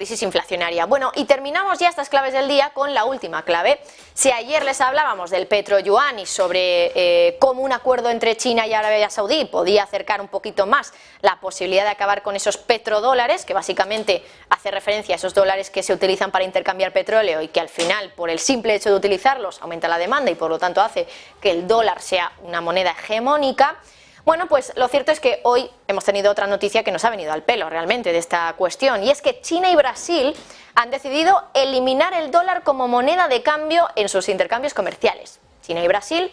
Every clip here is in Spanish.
crisis inflacionaria. Bueno, y terminamos ya estas claves del día con la última clave. Si ayer les hablábamos del petro-yuan y sobre cómo un acuerdo entre China y Arabia Saudí podía acercar un poquito más la posibilidad de acabar con esos petrodólares, que básicamente hace referencia a esos dólares que se utilizan para intercambiar petróleo y que al final, por el simple hecho de utilizarlos, aumenta la demanda y por lo tanto hace que el dólar sea una moneda hegemónica. Bueno, pues lo cierto es que hoy hemos tenido otra noticia que nos ha venido al pelo realmente de esta cuestión, y es que China y Brasil han decidido eliminar el dólar como moneda de cambio en sus intercambios comerciales. China y Brasil,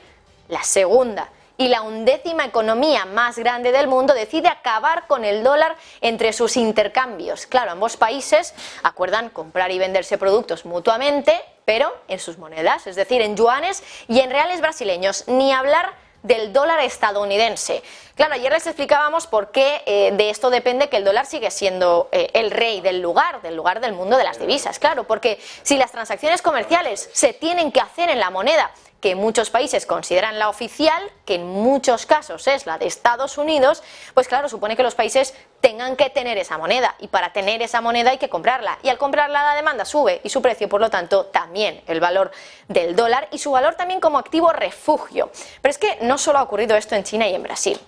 la segunda y la 11ª economía más grande del mundo, decide acabar con el dólar entre sus intercambios. Claro, ambos países acuerdan comprar y venderse productos mutuamente, pero en sus monedas, es decir, en yuanes y en reales brasileños, ni hablar del dólar estadounidense. Claro, ayer les explicábamos por qué de esto depende que el dólar sigue siendo el rey del lugar del mundo de las divisas. Claro, porque si las transacciones comerciales se tienen que hacer en la moneda que muchos países consideran la oficial, que en muchos casos es la de Estados Unidos, pues claro, supone que los países tengan que tener esa moneda, y para tener esa moneda hay que comprarla, y al comprarla la demanda sube y su precio, por lo tanto, también el valor del dólar y su valor también como activo refugio. Pero es que no solo ha ocurrido esto en China y en Brasil.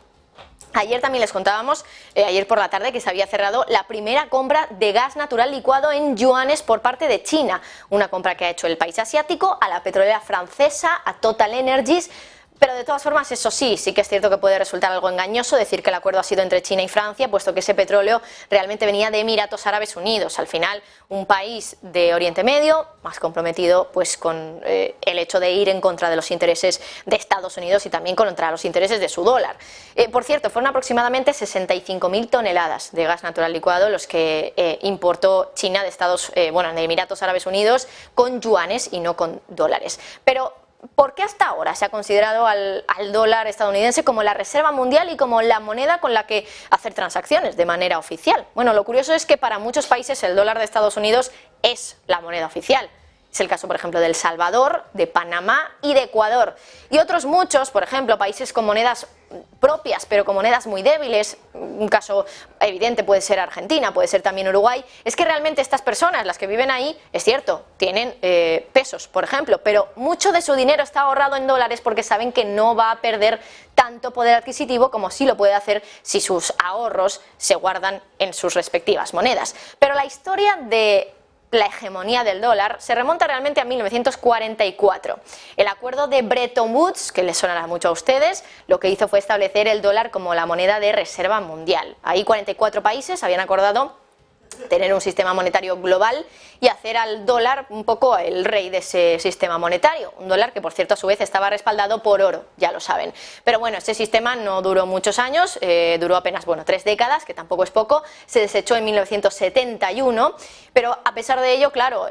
Ayer también les contábamos, ayer por la tarde, que se había cerrado la primera compra de gas natural licuado en yuanes por parte de China, una compra que ha hecho el país asiático a la petrolera francesa, a Total Energies. Pero de todas formas, eso sí que es cierto que puede resultar algo engañoso decir que el acuerdo ha sido entre China y Francia, puesto que ese petróleo realmente venía de Emiratos Árabes Unidos. Al final, un país de Oriente Medio, más comprometido pues con el hecho de ir en contra de los intereses de Estados Unidos y también contra los intereses de su dólar. Por cierto, fueron aproximadamente 65.000 toneladas de gas natural licuado los que importó China de de Emiratos Árabes Unidos con yuanes y no con dólares. Pero ¿por qué hasta ahora se ha considerado al dólar estadounidense como la reserva mundial y como la moneda con la que hacer transacciones de manera oficial? Bueno, lo curioso es que para muchos países el dólar de Estados Unidos es la moneda oficial. Es el caso, por ejemplo, de El Salvador, de Panamá y de Ecuador. Y otros muchos, por ejemplo, países con monedas propias, pero con monedas muy débiles, un caso evidente puede ser Argentina, puede ser también Uruguay, es que realmente estas personas, las que viven ahí, es cierto, tienen pesos, por ejemplo, pero mucho de su dinero está ahorrado en dólares porque saben que no va a perder tanto poder adquisitivo como sí lo puede hacer si sus ahorros se guardan en sus respectivas monedas. Pero la historia de la hegemonía del dólar se remonta realmente a 1944. El acuerdo de Bretton Woods, que les sonará mucho a ustedes, lo que hizo fue establecer el dólar como la moneda de reserva mundial. Ahí 44 países habían acordado tener un sistema monetario global y hacer al dólar un poco el rey de ese sistema monetario. Un dólar que, por cierto, a su vez estaba respaldado por oro, ya lo saben. Pero bueno, este sistema no duró muchos años, duró apenas 3 décadas, que tampoco es poco, se desechó en 1971, pero a pesar de ello, claro,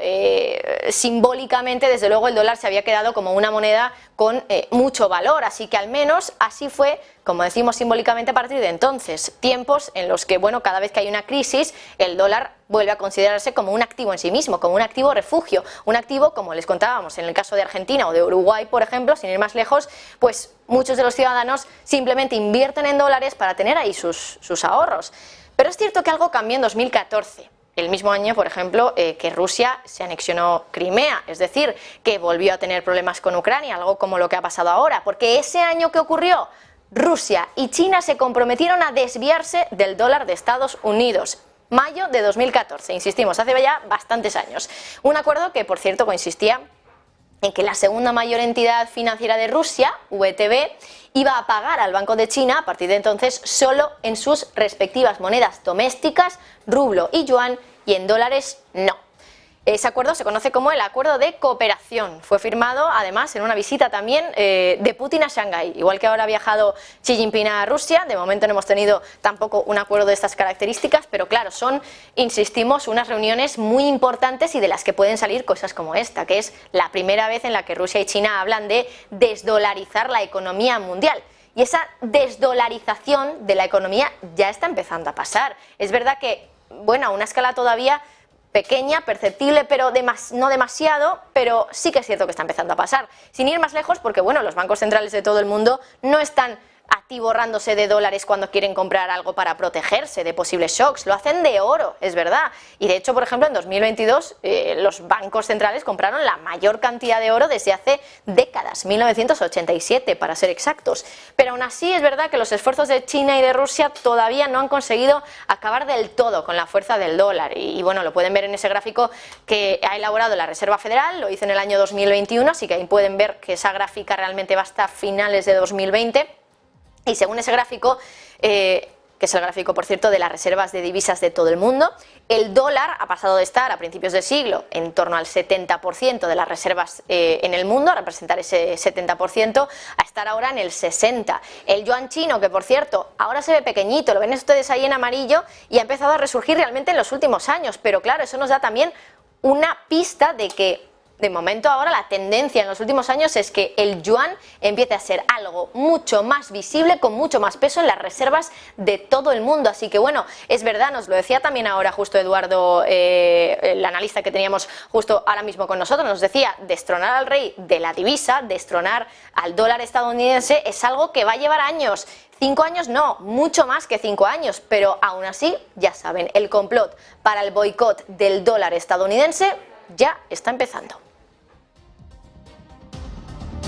simbólicamente, desde luego, el dólar se había quedado como una moneda con mucho valor, así que al menos así fue, como decimos simbólicamente, a partir de entonces, tiempos en los que, bueno, cada vez que hay una crisis, el dólar vuelve a considerarse como un activo en sí mismo, como un activo refugio, un activo, como les contábamos en el caso de Argentina o de Uruguay, por ejemplo, sin ir más lejos, pues muchos de los ciudadanos simplemente invierten en dólares para tener ahí sus ahorros. Pero es cierto que algo cambió en 2014. El mismo año, por ejemplo, que Rusia se anexionó Crimea, es decir, que volvió a tener problemas con Ucrania, algo como lo que ha pasado ahora, porque ese año que ocurrió, Rusia y China se comprometieron a desviarse del dólar de Estados Unidos. Mayo de 2014, insistimos, hace ya bastantes años. Un acuerdo que, por cierto, consistía en que la segunda mayor entidad financiera de Rusia, VTB, iba a pagar al Banco de China a partir de entonces solo en sus respectivas monedas domésticas, rublo y yuan, y en dólares no. Ese acuerdo se conoce como el Acuerdo de Cooperación. Fue firmado, además, en una visita también de Putin a Shanghái. Igual que ahora ha viajado Xi Jinping a Rusia, de momento no hemos tenido tampoco un acuerdo de estas características, pero claro, son, insistimos, unas reuniones muy importantes y de las que pueden salir cosas como esta, que es la primera vez en la que Rusia y China hablan de desdolarizar la economía mundial. Y esa desdolarización de la economía ya está empezando a pasar. Es verdad que, bueno, a una escala todavía pequeña, perceptible, pero no demasiado, pero sí que es cierto que está empezando a pasar. Sin ir más lejos, porque bueno, los bancos centrales de todo el mundo no están atiborrándose de dólares cuando quieren comprar algo para protegerse de posibles shocks, lo hacen de oro, es verdad. Y de hecho, por ejemplo, en 2022 los bancos centrales compraron la mayor cantidad de oro desde hace décadas, 1987 para ser exactos. Pero aún así es verdad que los esfuerzos de China y de Rusia todavía no han conseguido acabar del todo con la fuerza del dólar. Y bueno, lo pueden ver en ese gráfico que ha elaborado la Reserva Federal, lo hizo en el año 2021, así que ahí pueden ver que esa gráfica realmente va hasta finales de 2020. Y según ese gráfico, que es el gráfico, por cierto, de las reservas de divisas de todo el mundo, el dólar ha pasado de estar a principios de siglo en torno al 70% de las reservas en el mundo, a representar ese 70%, a estar ahora en el 60%. El yuan chino, que por cierto, ahora se ve pequeñito, lo ven ustedes ahí en amarillo, y ha empezado a resurgir realmente en los últimos años, pero claro, eso nos da también una pista de que de momento ahora la tendencia en los últimos años es que el yuan empiece a ser algo mucho más visible, con mucho más peso en las reservas de todo el mundo. Así que bueno, es verdad, nos lo decía también ahora justo Eduardo, el analista que teníamos justo ahora mismo con nosotros, nos decía, destronar al rey de la divisa, destronar al dólar estadounidense es algo que va a llevar años. 5 años no, mucho más que 5 años, pero aún así, ya saben, el complot para el boicot del dólar estadounidense ya está empezando.